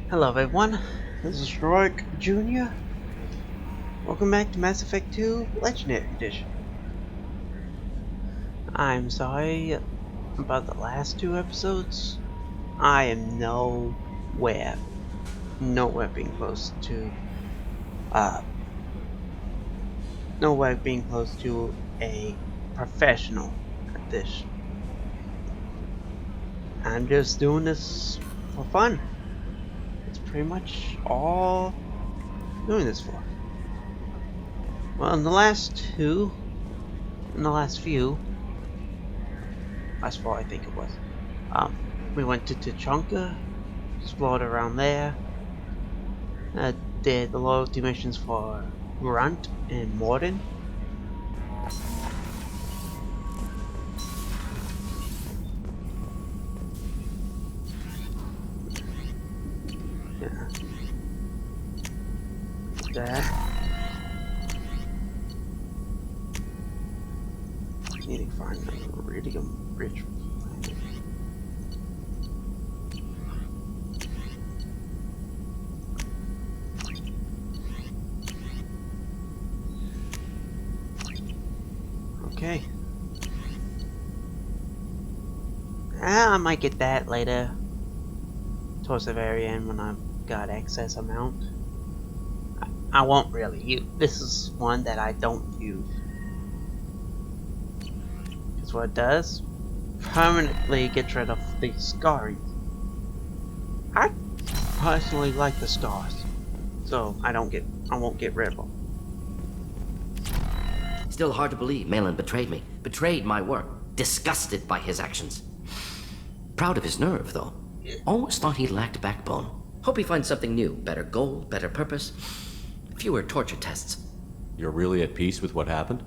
Hello everyone, this is Rourke Jr. Welcome back to Mass Effect 2 Legendary Edition. I'm sorry about the last two episodes. I am nowhere being close to, uh, nowhere being close to a professional at this. I'm just doing this for fun. That's pretty much all I'm doing this for. Well, in the last last four I think it was. We went to Tachanka, explored around there, did the loyalty missions for Grunt and Morden. Yeah, that. Need to find a Iridium Bridge planet. Okay. I might get that later, towards the very end when I've got excess amount. I won't really use. This is one that I don't use. Because what it does, permanently gets rid of the scarring. I personally like the scars, so I won't get rid of them. Still hard to believe ME2LE betrayed me. Betrayed my work. Disgusted by his actions. Proud of his nerve, though. Always thought he lacked backbone. Hope he finds something new. Better goal, better purpose. Fewer torture tests. You're really at peace with what happened?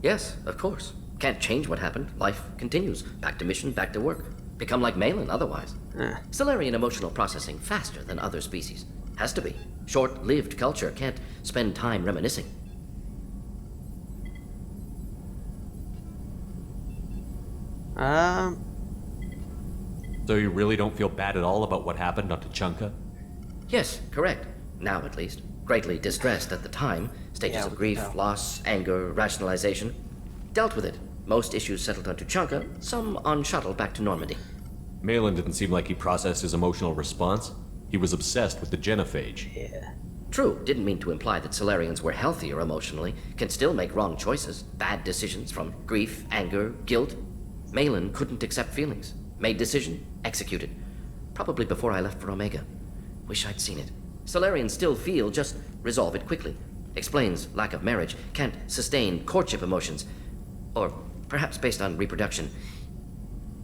Yes, of course. Can't change what happened. Life continues. Back to mission, back to work. Become like ME2LE otherwise. Solarian emotional processing faster than other species. Has to be. Short-lived culture can't spend time reminiscing. So you really don't feel bad at all about what happened on Tachanka? Yes, correct. Now, at least. Greatly distressed at the time. Stages of grief, loss, anger, rationalization. Dealt with it. Most issues settled on Tachanka, some on shuttle back to Normandy. ME2LE didn't seem like he processed his emotional response. He was obsessed with the genophage. Yeah. True, didn't mean to imply that Solarians were healthier emotionally, can still make wrong choices, bad decisions from grief, anger, guilt. ME2LE couldn't accept feelings. Made decision, executed. Probably before I left for Omega. Wish I'd seen it. Solarians still feel, just resolve it quickly. Explains lack of marriage, can't sustain courtship emotions. Or perhaps based on reproduction.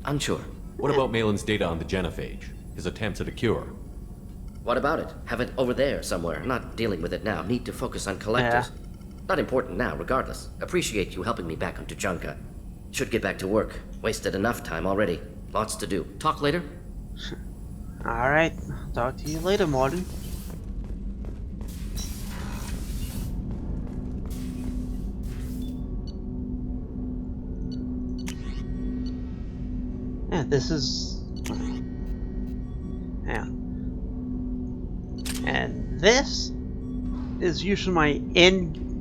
Unsure. What about ME2LE's data on the genophage? His attempts at a cure? What about it? Have it over there somewhere. Not dealing with it now. Need to focus on collectors. Not important now, regardless. Appreciate you helping me back on Tachanka. Should get back to work. Wasted enough time already. Lots to do. Talk later? Alright, talk to you later, Morden. Yeah, this is... Yeah. And this is usually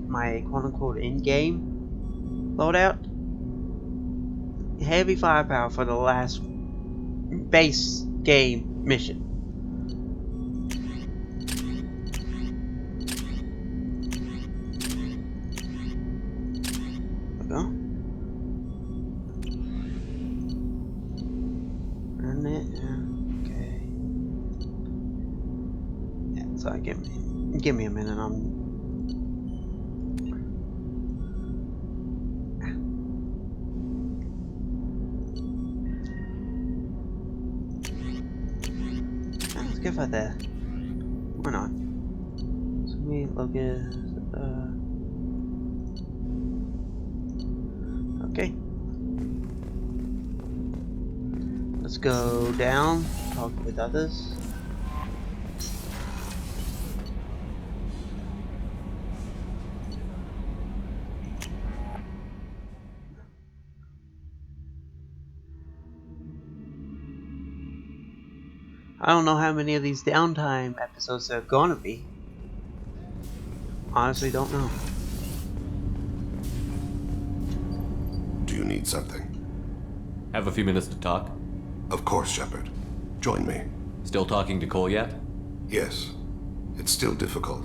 my quote-unquote in-game loadout. Heavy firepower for the last base game mission. There we go. Run it. Okay. Yeah, sorry, give me a minute. Let's go for that. Why not? So we look at okay. Let's go down, talk with others. I don't know how many of these Downtime episodes there are gonna be. Honestly, don't know. Do you need something? Have a few minutes to talk? Of course, Shepard. Join me. Still talking to Cole yet? Yes. It's still difficult,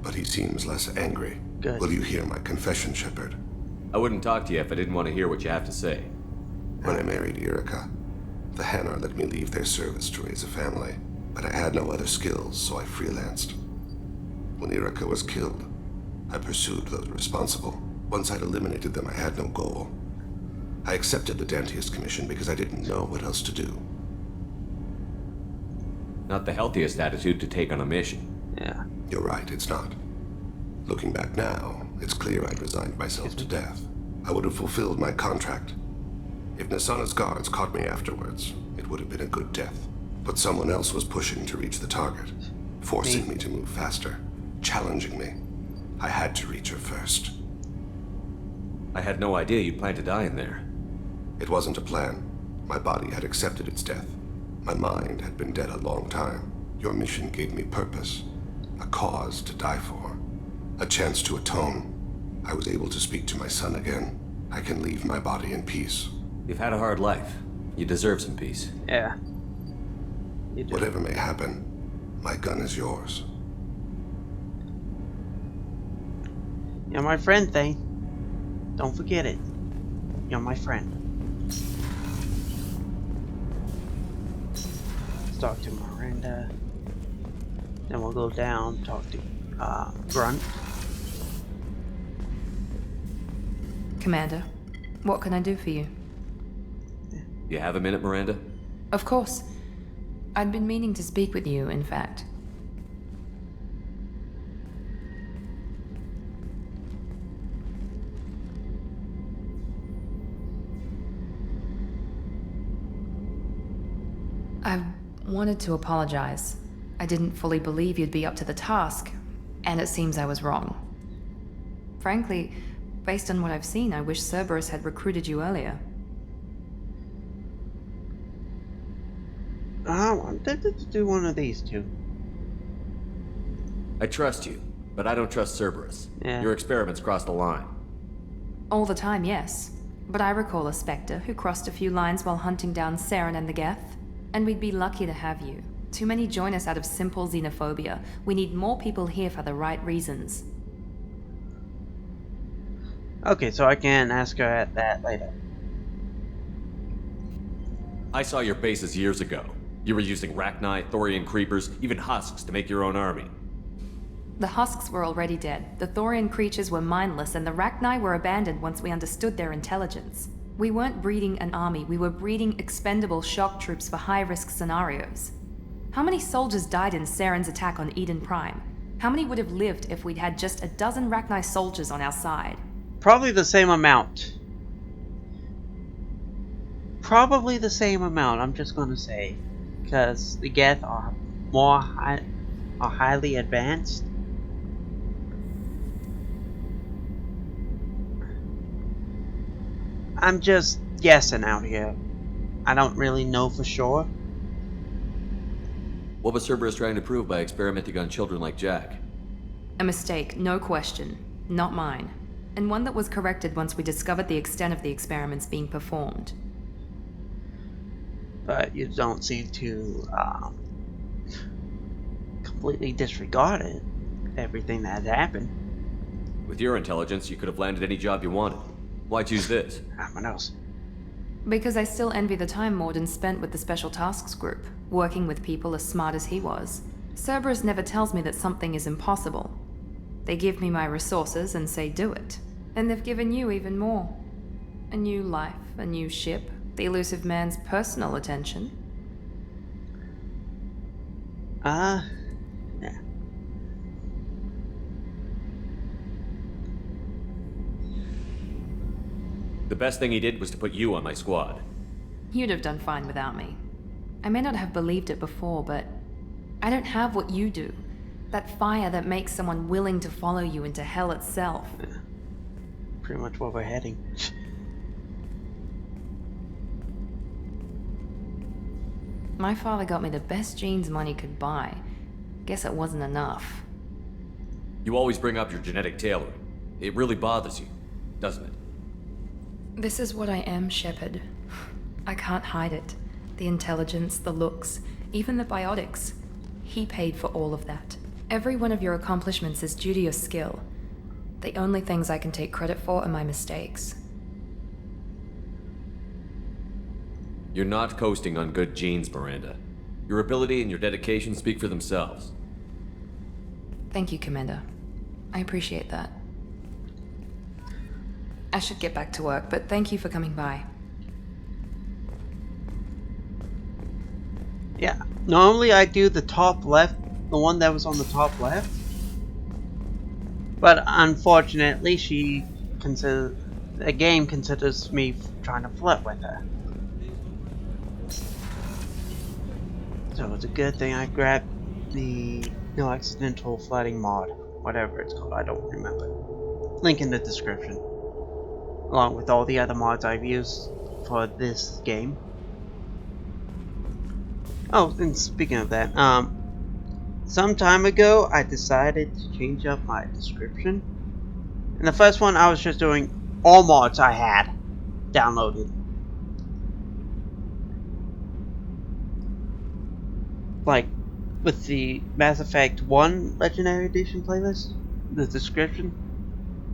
but he seems less angry. Good. Will you hear my confession, Shepard? I wouldn't talk to you if I didn't want to hear what you have to say. When I married Erica, the Hanar let me leave their service to raise a family, but I had no other skills, so I freelanced. When Erica was killed, I pursued those responsible. Once I'd eliminated them, I had no goal. I accepted the Dantius Commission because I didn't know what else to do. Not the healthiest attitude to take on a mission. Yeah. You're right, it's not. Looking back now, it's clear I'd resigned myself to death. I would have fulfilled my contract. If Nasana's guards caught me afterwards, it would have been a good death. But someone else was pushing to reach the target, forcing me to move faster, challenging me. I had to reach her first. I had no idea you planned to die in there. It wasn't a plan. My body had accepted its death. My mind had been dead a long time. Your mission gave me purpose, a cause to die for, a chance to atone. I was able to speak to my son again. I can leave my body in peace. You've had a hard life. You deserve some peace. Yeah. You do. Whatever may happen, my gun is yours. You're my friend, Thane. Don't forget it. You're my friend. Let's talk to Miranda. Then we'll go down, talk to Grunt. Commander, what can I do for you? You have a minute, Miranda? Of course. I'd been meaning to speak with you, in fact. I wanted to apologize. I didn't fully believe you'd be up to the task, and it seems I was wrong. Frankly, based on what I've seen, I wish Cerberus had recruited you earlier. I wanted to do one of these two. I trust you, but I don't trust Cerberus. Yeah. Your experiments crossed the line. All the time, yes. But I recall a Spectre who crossed a few lines while hunting down Saren and the Geth. And we'd be lucky to have you. Too many join us out of simple xenophobia. We need more people here for the right reasons. Okay, so I can ask her at that later. I saw your bases years ago. You were using Rachni, Thorian creepers, even husks to make your own army. The husks were already dead. The Thorian creatures were mindless, and the Rachni were abandoned once we understood their intelligence. We weren't breeding an army, we were breeding expendable shock troops for high-risk scenarios. How many soldiers died in Saren's attack on Eden Prime? How many would have lived if we'd had just a dozen Rachni soldiers on our side? Probably the same amount. Probably the same amount, I'm just gonna say. Because the Geth are highly advanced. I'm just guessing out here. I don't really know for sure. What was Cerberus trying to prove by experimenting on children like Jack? A mistake, no question. Not mine. And one that was corrected once we discovered the extent of the experiments being performed. But you don't seem to completely disregard it. Everything that happened. With your intelligence, you could have landed any job you wanted. Why choose this? What else? Because I still envy the time Morden spent with the Special Tasks Group, working with people as smart as he was. Cerberus never tells me that something is impossible. They give me my resources and say do it. And they've given you even more. A new life, a new ship, the elusive man's personal attention. Yeah. The best thing he did was to put you on my squad. You'd have done fine without me. I may not have believed it before, but I don't have what you do. That fire that makes someone willing to follow you into hell itself. Yeah. Pretty much where we're heading. My father got me the best jeans money could buy. Guess it wasn't enough. You always bring up your genetic tailoring. It really bothers you, doesn't it? This is what I am, Shepard. I can't hide it. The intelligence, the looks, even the biotics. He paid for all of that. Every one of your accomplishments is due to your skill. The only things I can take credit for are my mistakes. You're not coasting on good genes, Miranda. Your ability and your dedication speak for themselves. Thank you, Commander. I appreciate that. I should get back to work, but thank you for coming by. Yeah, normally I do the top left, the one that was on the top left. But unfortunately, the game considers me trying to flirt with her. So it's a good thing I grabbed the no accidental flooding mod, whatever it's called, I don't remember. Link in the description, along with all the other mods I've used for this game. Oh, and speaking of that, some time ago I decided to change up my description. In the first one, I was just doing all mods I had downloaded. Like, with the Mass Effect 1 Legendary Edition playlist, the description,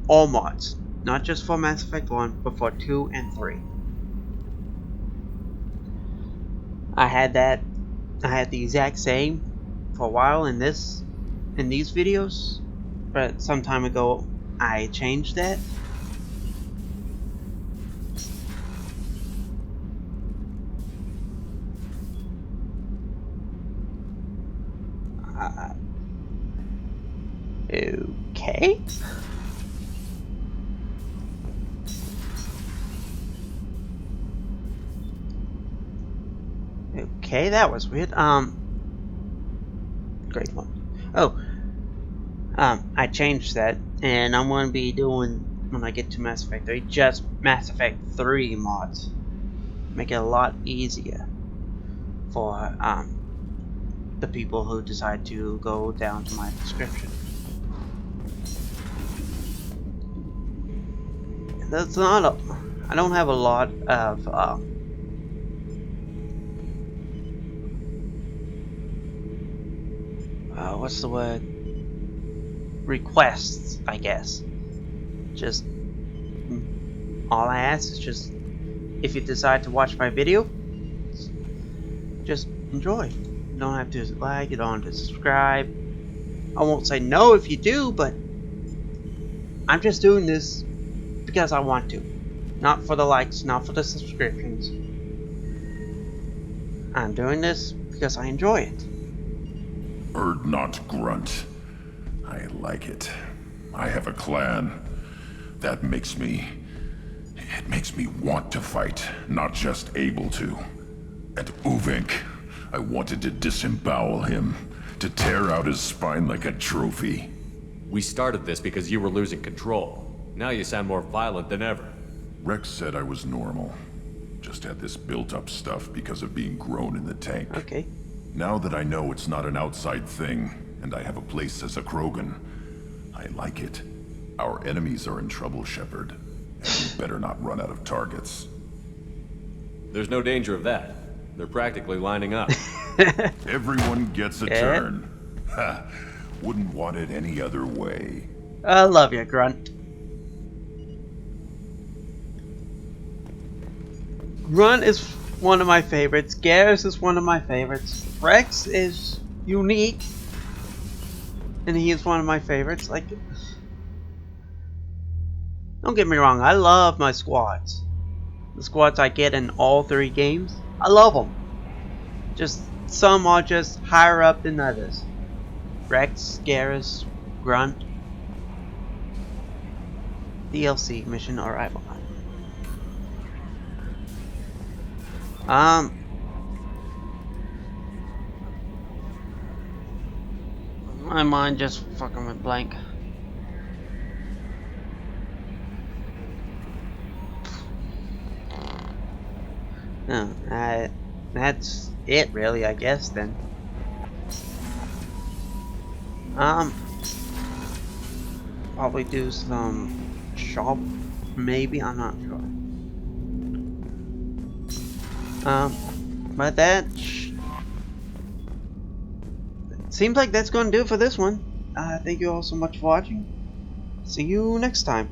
all mods. Not just for Mass Effect 1, but for 2 and 3. I had the exact same for a while in these videos, but some time ago I changed that. Okay. Okay, that was weird. Great one. Oh, I changed that, and I'm going to be doing, when I get to Mass Effect 3, just Mass Effect 3 mods. Make it a lot easier for, the people who decide to go down to my description. That's not a, I don't have a lot of, what's the word? Requests, I guess. Just all I ask is just, if you decide to watch my video, just enjoy. You don't have to like, you don't have to subscribe. I won't say no if you do, but I'm just doing this because I want to. Not for the likes, not for the subscriptions. I'm doing this because I enjoy it. Bird not grunt. I like it. I have a clan. That makes me... It makes me want to fight, not just able to. And Uvink, I wanted to disembowel him, to tear out his spine like a trophy. We started this because you were losing control. Now you sound more violent than ever. Rex said I was normal. Just had this built-up stuff because of being grown in the tank. Okay. Now that I know it's not an outside thing, and I have a place as a Krogan, I like it. Our enemies are in trouble, Shepard, and we better not run out of targets. There's no danger of that. They're practically lining up. Everyone gets a turn. Ha! Wouldn't want it any other way. I love you, Grunt. Grunt is one of my favorites. Garrus is one of my favorites. Rex is unique, and he is one of my favorites. Like, don't get me wrong, I love my squads. The squads I get in all 3 games, I love them. Just some are just higher up than others. Rex, Garrus, Grunt. DLC mission, alright. My mind just fucking went blank. No, That's it, really, I guess, then. Probably do some shop, maybe, I'm not sure. But that seems like that's going to do it for this one. Thank you all so much for watching. See you next time.